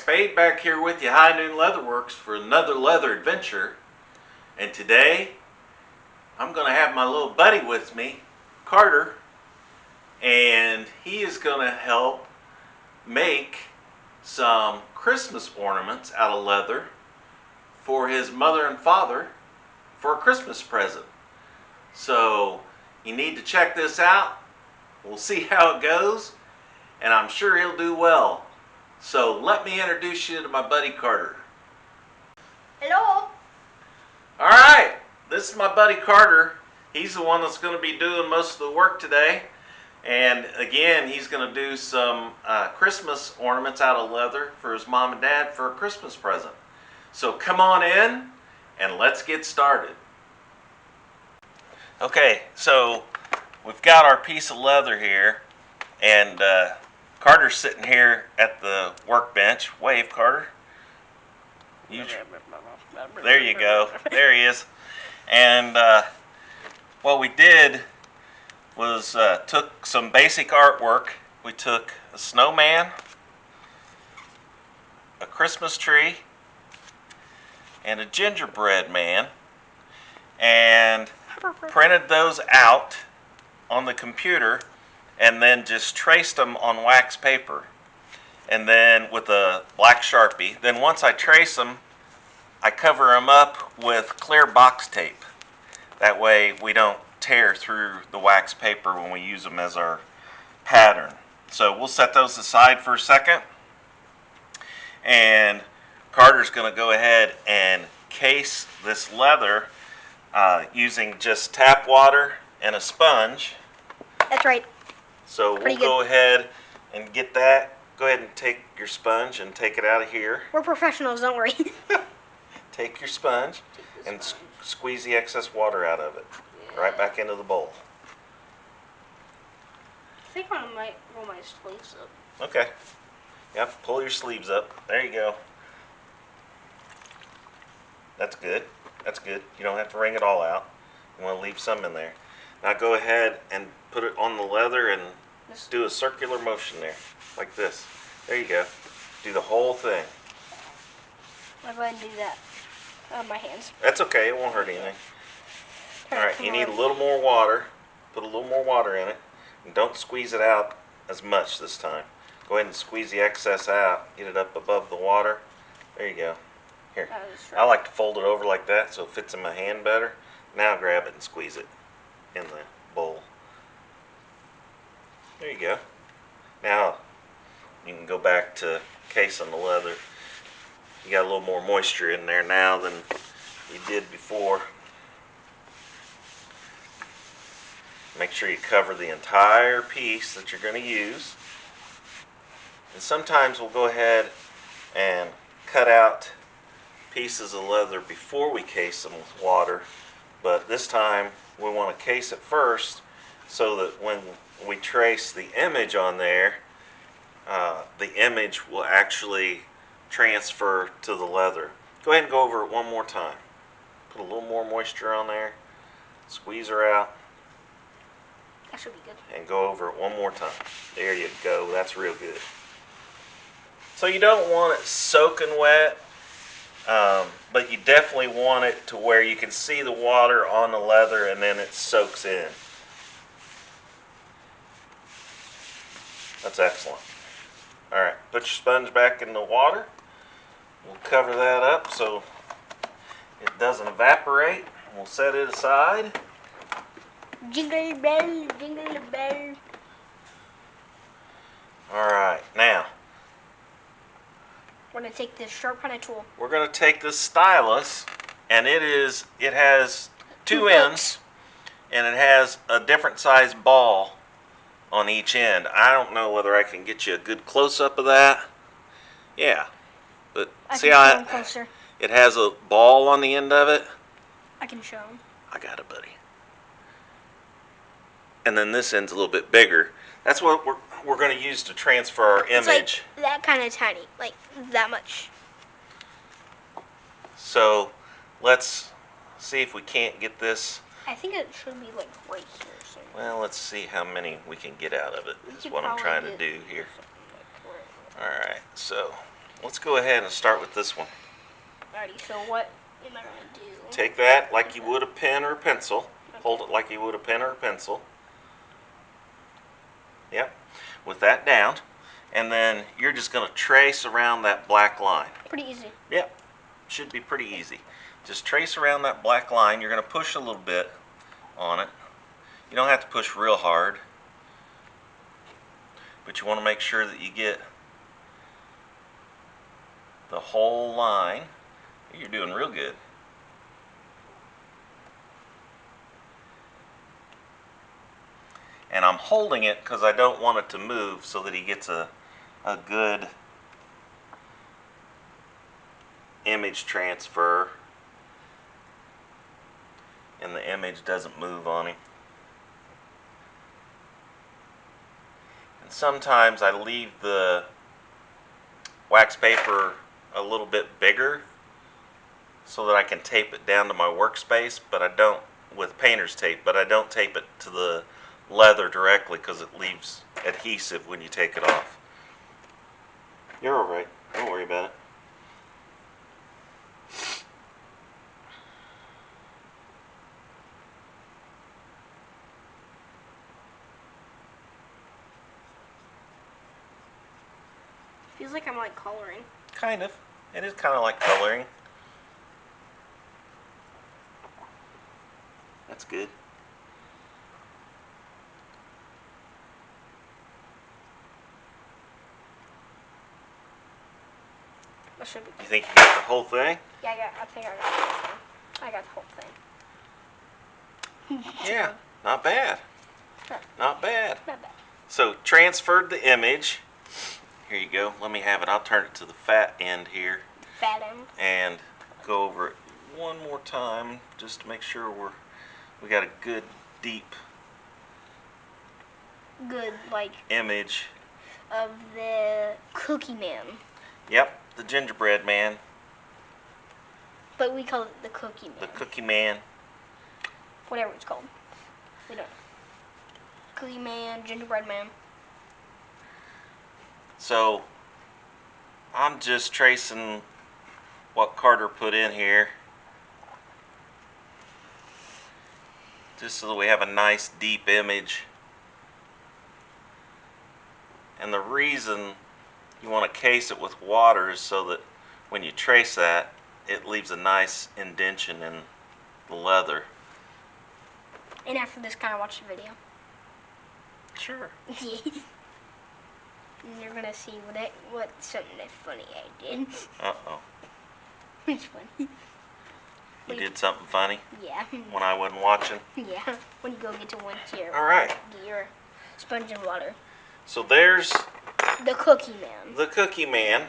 Spade back here with you, High Noon Leatherworks, for another leather adventure. And today, I'm going to have my little buddy with me, Carter, and he is going to help make some Christmas ornaments out of leather for his mother and father for a Christmas present. So you need to check this out. We'll see how it goes, and I'm sure he'll do well. So let me introduce you to my buddy Carter. Hello. All right, this is my buddy Carter. He's the one that's going to be doing most of the work today. And again, he's going to do some Christmas ornaments out of leather for his mom and dad for a Christmas present. So come on in and let's get started. Okay, so we've got our piece of leather here, and Carter's sitting here at the workbench. Wave, Carter. There you go. There he is. And what we did was took some basic artwork. We took a snowman, a Christmas tree, and a gingerbread man, and printed those out on the computer and then just traced them on wax paper, and then with a black Sharpie. Then once I trace them, I cover them up with clear box tape. That way we don't tear through the wax paper when we use them as our pattern. So we'll set those aside for a second, and Carter's going to go ahead and case this leather using just tap water and a sponge. That's right. So we'll go ahead and get that. Go ahead and take your sponge and take it out of here. We're professionals, don't worry. Take your sponge and squeeze the excess water out of it. Right back into the bowl. I think I might roll my sleeves up. Okay. Yep, pull your sleeves up. There you go. That's good. That's good. You don't have to wring it all out. You want to leave some in there. Now go ahead and put it on the leather and do a circular motion there, like this. There you go. Do the whole thing. I'll go ahead and do that on my hands. That's okay. It won't hurt anything. All right, you need a little more water. Put a little more water in it. And don't squeeze it out as much this time. Go ahead and squeeze the excess out. Get it up above the water. There you go. Here. I like to fold it over like that so it fits in my hand better. Now grab it and squeeze it in the bowl. There you go. Now you can go back to casing the leather. You got a little more moisture in there now than you did before. Make sure you cover the entire piece that you're going to use. And sometimes we'll go ahead and cut out pieces of leather before we case them with water. But this time we want to case it first so that when we trace the image on there, the image will actually transfer to the leather. Go ahead and go over it one more time. Put a little more moisture on there. Squeeze her out. That should be good. And go over it one more time. There you go. That's real good. So you don't want it soaking wet, but you definitely want it to where you can see the water on the leather and then it soaks in. That's excellent. All right, put your sponge back in the water. We'll cover that up so it doesn't evaporate. We'll set it aside. Jingle bell, jingle bell. All right, now we're gonna take this sharp kind of tool. We're gonna take this stylus, and it has two ends, and it has a different size ball on each end. I don't know whether I can get you a good close-up of that. Yeah, but see how it has a ball on the end of it? I can show him. I got it, buddy. And then this end's a little bit bigger. That's what we're going to use to transfer our image. It's like that kind of tiny, like that much. So let's see if we can't get this. I think it should be like right here. So well, let's see how many we can get out of it. Is what I'm trying to do here. All right, so let's go ahead and start with this one. Alrighty, so what am I going to do? Take that like you would a pen or a pencil. Okay. Hold it like you would a pen or a pencil. Yep. With that down. And then you're just going to trace around that black line. Pretty easy. Yep. Should be pretty easy. Just trace around that black line. You're going to push a little bit on it. You don't have to push real hard. But you want to make sure that you get the whole line. You're doing real good. And I'm holding it because I don't want it to move so that he gets a good image transfer and the image doesn't move on him. And sometimes I leave the wax paper a little bit bigger so that I can tape it down to my workspace, but I don't with painter's tape, but I don't tape it to the leather directly because it leaves adhesive when you take it off. You're alright, don't worry about it. Feels like I'm like coloring. Kind of. It is kind of like coloring. That's good. That should be good. You think you got the whole thing? Yeah, I think I got the whole thing. I got the whole thing. Yeah, not bad. Not bad. Not bad. So transferred the image. Here you go. Let me have it. I'll turn it to the fat end here Fat end. and go over it one more time just to make sure we got a good deep Good, like, image. of the Cookie Man. Yep, the gingerbread man, But we call it the Cookie Man. the cookie man. Whatever it's called. We don't. Cookie Man, Gingerbread Man. So I'm just tracing what Carter put in here just so that we have a nice deep image. And the reason you want to case it with water is so that when you trace that, it leaves a nice indentation in the leather. And after this, kind of watch the video. Sure. And you're gonna see what something that's funny I did. Uh-oh. It's funny. You did something funny Yeah. when I wasn't watching? Yeah. When you go get to one chair. All right. Get your sponge and water. So there's The Cookie Man. the cookie man.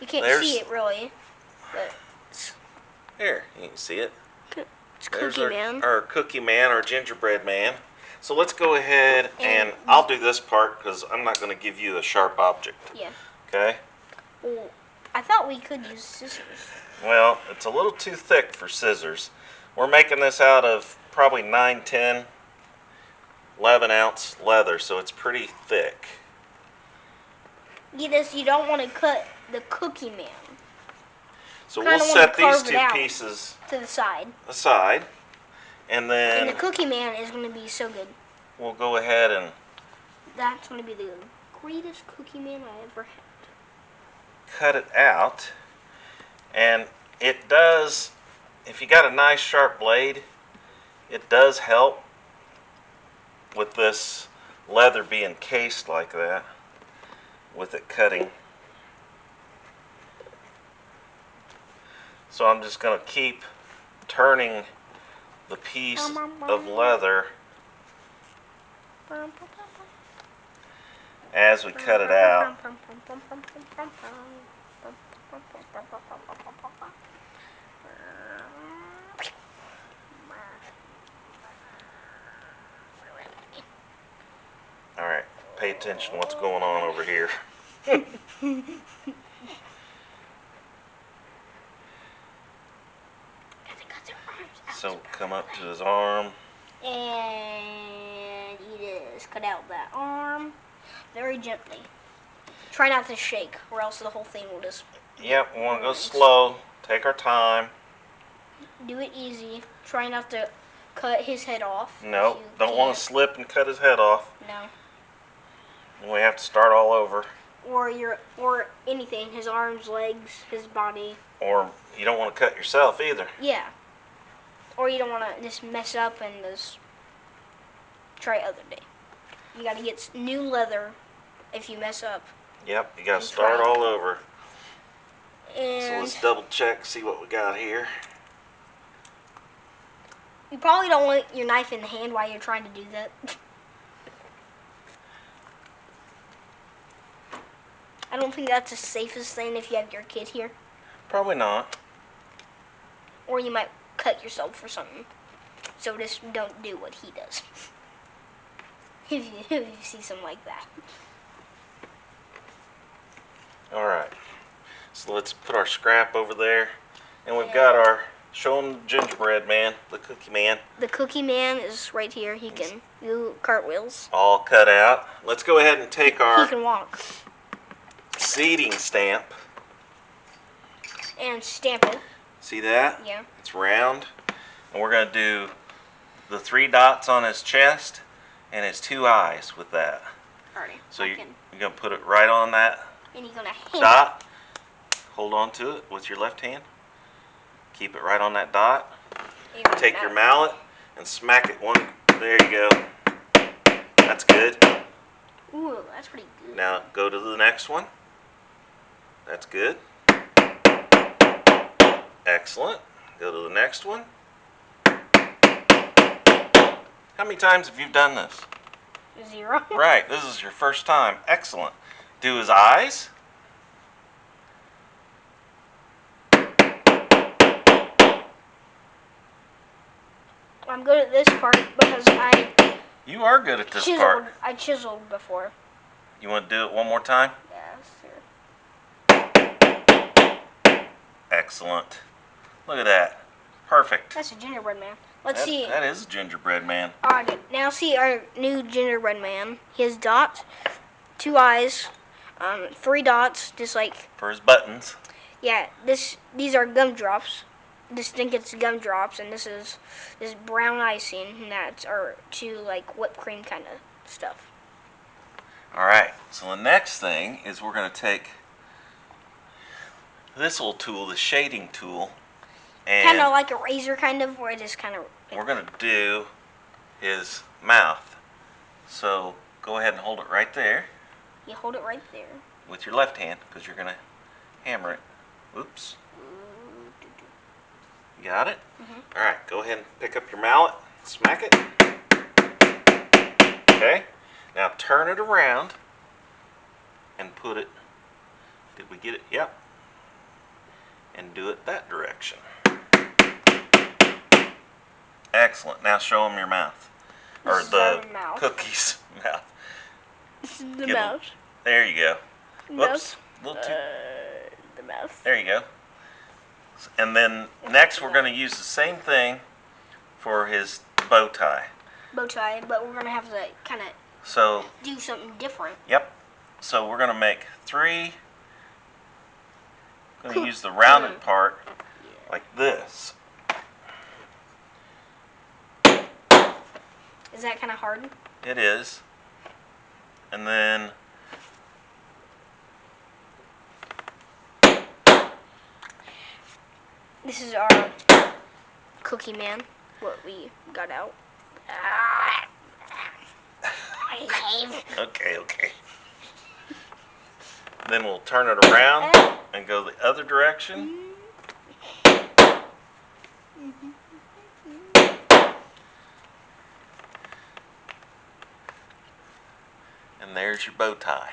You can't see it really, but There, you can see it. it's There's Cookie Man. our cookie man, our gingerbread man. So let's go ahead and And- I'll do this part because I'm not going to give you a sharp object. Yeah. Okay? Well, I thought we could use scissors. Well, it's a little too thick for scissors. We're making this out of probably 9, 10, 11 ounce leather, so it's pretty thick. You don't want to cut the Cookie Man So Kinda we'll wanna set these carve it two out. pieces to the side. aside, and And then the Cookie Man is going to be so good. we'll go ahead and That's going to be the greatest Cookie Man I ever had. cut it out. And it does, if you got a nice sharp blade, it does help with this leather being cased like that, with it cutting. So I'm just going to keep turning the piece of leather as we cut it out. Alright, pay attention to what's going on over here. So come up to his arm. And you just cut out that arm very gently. Try not to shake, or else the whole thing will just Yep, we want to go slow. Take our time. Do it easy. Try not to cut his head off. No, if you don't want can't. to slip and cut his head off. No. And we have to start all over. Or anything. His arms, legs, his body. Or you don't want to cut yourself either. Yeah. Or you don't want to just mess up and just try other day. You got to get new leather if you mess up. Yep, you got to And start try all over. So And let's double check, see what we got here. you probably don't want your knife in the hand while you're trying to do that. I don't think that's the safest thing if you have your kid here. Probably not. Or you might cut yourself or something. So just don't do what he does. if you see something like that. Alright, so let's put our scrap over there. And we've got our, show him the gingerbread man, the cookie man. The cookie man is right here. He can do cartwheels. All cut out. Let's go ahead and take He our can walk. seating stamp. And stamp it. See that? Yeah. It's round. And we're going to do the 3 dots on his chest and his 2 eyes with that. Alrighty. So you're going to put it right on that And you're gonna hang dot. Hold on to it with your left hand. Keep it right on that dot. Take your mallet and smack it one. There you go. That's good. Ooh, that's pretty good. Now go to the next one. That's good. Excellent. Go to the next one. How many times have you done this? 0. Right, this is your first time. Excellent. Do his eyes. I'm good at this part because You are good at this part. I chiseled before. You want to do it one more time? Yes, sir. Excellent. Look at that. Perfect. That's a gingerbread man. Let's see. That is a gingerbread man. Alright, now see our new gingerbread man. His dot, 2 eyes, 3 dots, just like, For his buttons. yeah, these are gumdrops. Just think it's gumdrops, and this is brown icing, and that's our 2 like whipped cream kind of stuff. Alright, so the next thing is we're going to take this little tool, the shading tool, and Kind of like a razor, kind of, where it just kind of. we're going to do his mouth. So go ahead and hold it right there You hold it right there. with your left hand because you're going to hammer it. Oops. You got it? Mm-hmm. Alright, go ahead and pick up your mallet, smack it. Okay, now turn it around and put it, did we get it? Yep. And do it that direction. Excellent. Now show them your mouth. Or This is the our mouth. cookie's mouth. This is the Get 'em. mouse. There you go. Whoops. Mouse. Little too. The mouse. There you go. And then next we're going to use the same thing for his bow tie. Bow tie, but we're gonna have to kind of So, do something different. yep. So we're going to make 3. Going to use the rounded part like this. Is that kind of hard? It is. And then This is our cookie man. What we got out. okay. Then we'll turn it around and go the other direction. And there's your bow tie.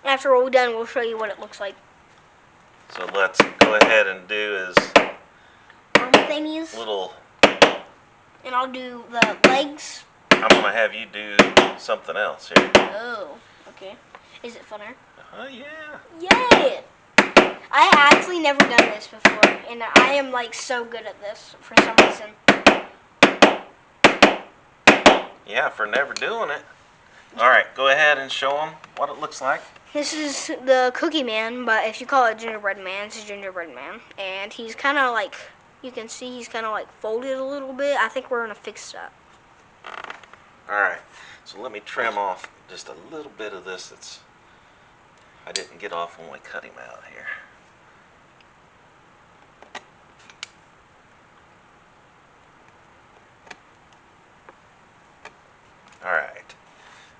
After we're all done, we'll show you what it looks like. So let's go ahead and do his Arm thingies. little, And I'll do the legs. I'm going to have you do something else here. Oh, okay. Is it funner? Oh yeah. Yay! I actually never done this before, and I am like so good at this for some reason. Yeah, for never doing it. Alright, go ahead and show them what it looks like. This is the Cookie Man, but if you call it Gingerbread Man, it's a Gingerbread Man. And he's kind of like, you can see he's kind of like folded a little bit. I think we're going to fix that. Alright, so let me trim off just a little bit of this that's I didn't get off when we cut him out here. Alright,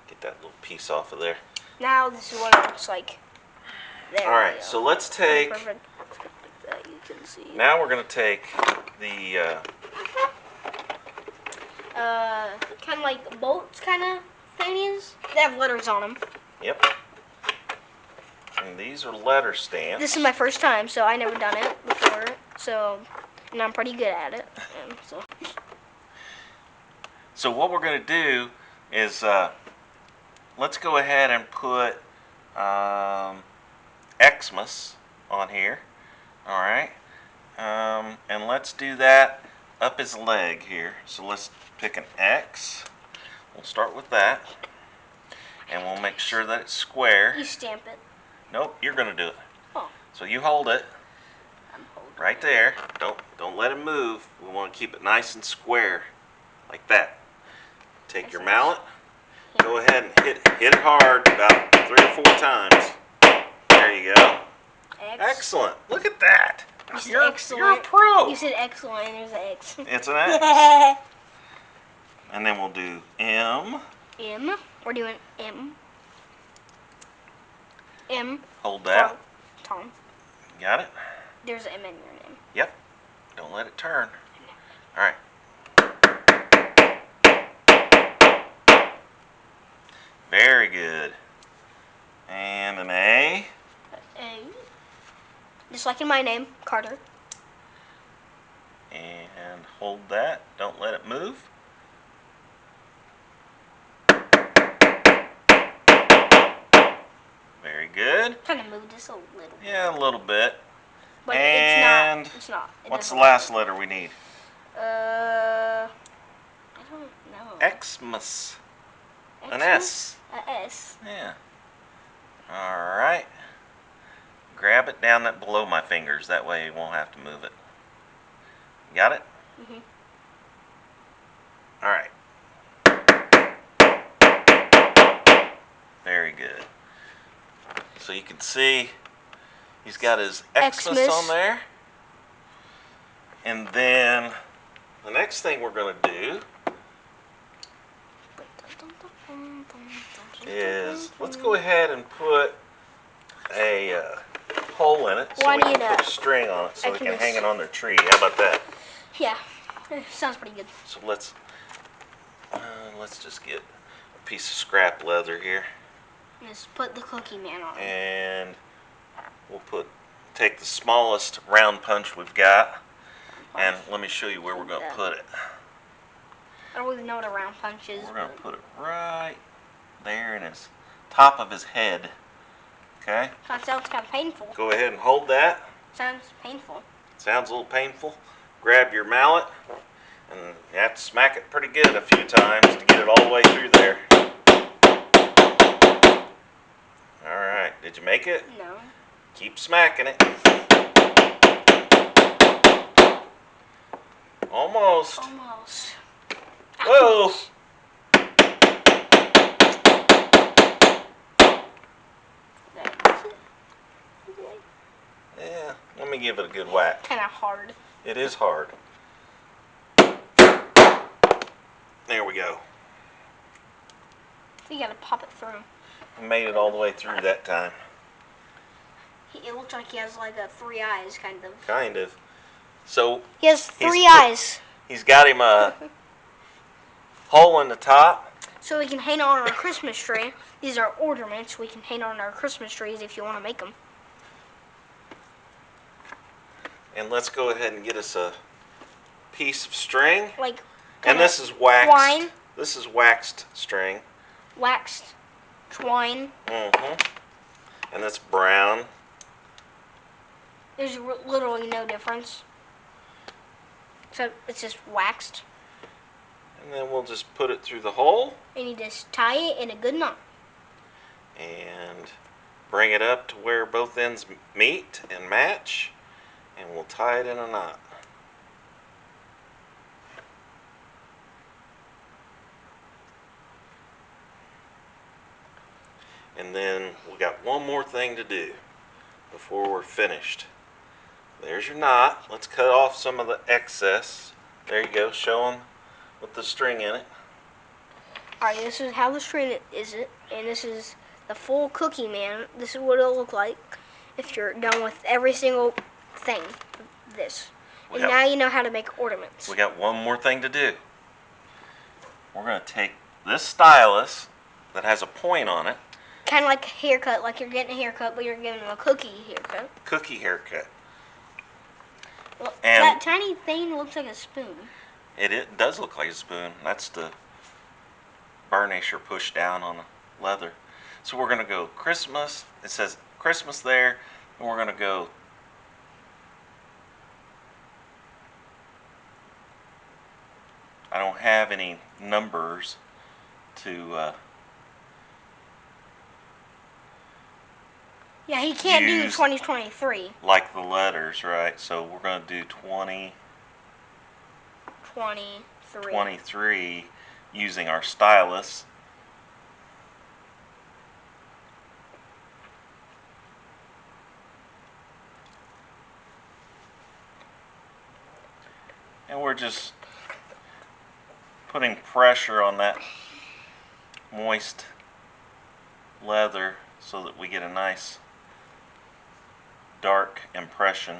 get that little piece off of there. Now this is what it looks like. There Alright, so let's take, perfect. That you can see. now we're going to take the, kind of like bolts kind of thingies. They have letters on them. yep, and these are letter stamps. This is my first time, so I never done it before. So, and I'm pretty good at it. So what we're going to do is, let's go ahead and put Xmas on here. Alright, and let's do that up his leg here. So let's pick an X. We'll start with that. And we'll make sure that it's square. You stamp it. Nope, you're going to do it. Oh. So you hold it I'm holding right there. Don't let it move. We want to keep it nice and square, like that. Take your mallet. Go ahead and hit it hard about 3 or 4 times. There you go. Excellent. Look at that. You said You're a excellent. pro. You said excellent, and there's an X. It's an X. And then we'll do M. M. We're doing M. M. Hold that. Tom. Got it? There's an M in your name. Yep. Don't let it turn. All right. Very good. And an A. A. Just like in my name, Carter. And hold that. Don't let it move. Very good. Kind of moved this a little bit. Yeah, a little bit. But and it's not. What's the last letter we need? I don't know. Xmas. An S. A S. Yeah. All right. Grab it down that below my fingers. That way you won't have to move it. Got it? Mhm. All right. Very good. So you can see he's got his Xmas on there. And then the next thing we're going to do is let's go ahead and put a hole in it so we can put a string on it so they can hang it on their tree. How about that? Yeah, sounds pretty good. So let's just get a piece of scrap leather here. Just put the Cookie Man on it. And we'll take the smallest round punch we've got, and let me show you where we're going to put it. I don't even know what a round punch is. We're going to put it right there in his top of his head. Okay? That sounds kind of painful. Go ahead and hold that. Sounds painful. Sounds a little painful. Grab your mallet, and you have to smack it pretty good a few times to get it all the way through there. Alright, did you make it? No. Keep smacking it. Almost. Almost. Whoa! Yeah, let me give it a good whack. Kind of hard. It is hard. There we go. You gotta pop it through. I made it all the way through that time. It looks like he has like 3 eyes, kind of. Kind of. So He has 3 eyes. He's got him a hole in the top. So we can hang on our Christmas tree. These are ornaments we can hang on our Christmas trees if you want to make them. And let's go ahead and get us a piece of string. Like. And this is waxed. Twine. This is waxed string. Waxed twine. And that's brown. There's literally no difference. So it's just waxed. And then we'll just put it through the hole. And you just tie it in a good knot. And bring it up to where both ends meet and match, and we'll tie it in a knot. And then we got one more thing to do before we're finished. There's your knot. Let's cut off some of the excess. There you go, show them with the string in it. Alright, this is how the string is it, and this is the full Cookie Man. This is what it'll look like if you're done with every single thing. This. And now you know how to make ornaments. We got one more thing to do. We're going to take this stylus that has a point on it. Kind of like a haircut, like you're getting a haircut, but you're getting a cookie haircut. Cookie haircut. Well, that tiny thing looks like a spoon. It does look like a spoon. That's the burnish or push down on the leather. So we're going to go Christmas. It says Christmas there. And we're going to go I don't have any numbers to yeah, he can't do 2023. Like the letters, right? So we're going to do 23 using our stylus. And we're just putting pressure on that moist leather so that we get a nice dark impression.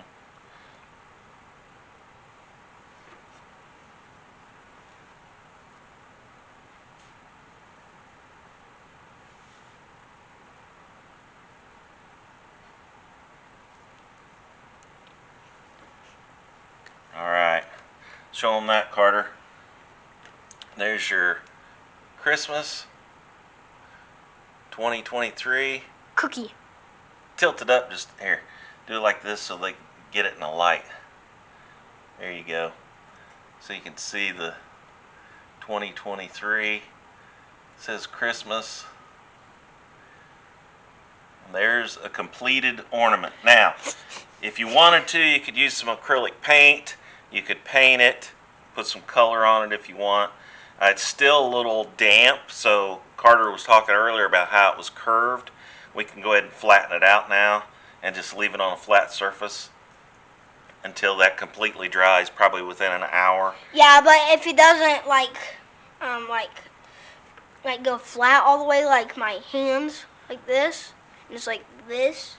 Alright, show them that, Carter. There's your Christmas 2023 cookie. Tilt it up, just here, do it like this so they get it in the light. There you go. So you can see the 2023. It says Christmas. And there's a completed ornament. Now, if you wanted to, you could use some acrylic paint. You could paint it, put some color on it if you want. It's still a little damp, so Carter was talking earlier about how it was curved. We can go ahead and flatten it out now and just leave it on a flat surface until that completely dries, probably within an hour. Yeah, but if it doesn't like go flat all the way, like my hands, like this, just like this,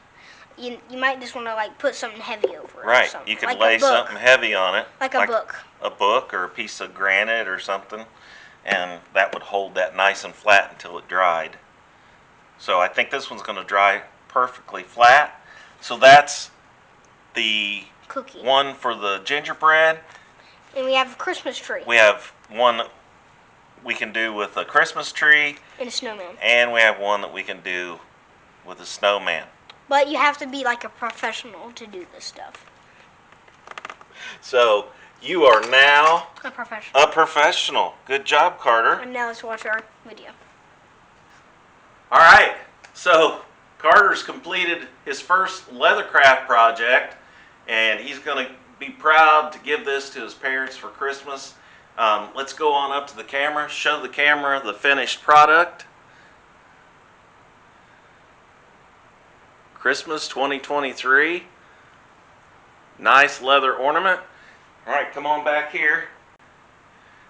you might just want to like put something heavy over it. Right, or you could like lay something heavy on it. Like a book. A book or a piece of granite or something, and that would hold that nice and flat until it dried. So I think this one's going to dry perfectly flat. So that's the cookie one for the gingerbread. And we have a Christmas tree. We have one that we can do with a Christmas tree. And a snowman. And we have one that we can do with a snowman. But you have to be like a professional to do this stuff. So you are now a professional. A professional. Good job, Carter. And now let's watch our video. All right. So Carter's completed his first leathercraft project, and he's going to be proud to give this to his parents for Christmas. Let's go on up to the camera, show the camera the finished product. Christmas 2023. Nice leather ornament. All right, come on back here.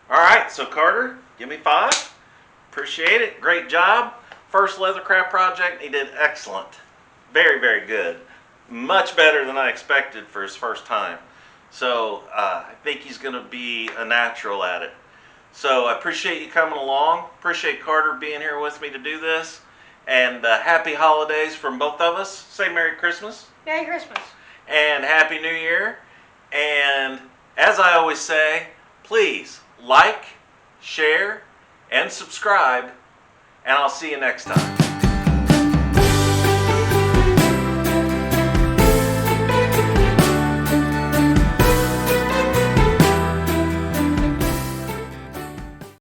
All right, so Carter, give me 5. Appreciate it. Great job. First leathercraft project, he did excellent. Very, very good. Much better than I expected for his first time. So I think he's going to be a natural at it. So I appreciate you coming along. Appreciate Carter being here with me to do this. And happy holidays from both of us. Say Merry Christmas. Merry Christmas. And Happy New Year. And as I always say, please like, share, and subscribe. And I'll see you next time.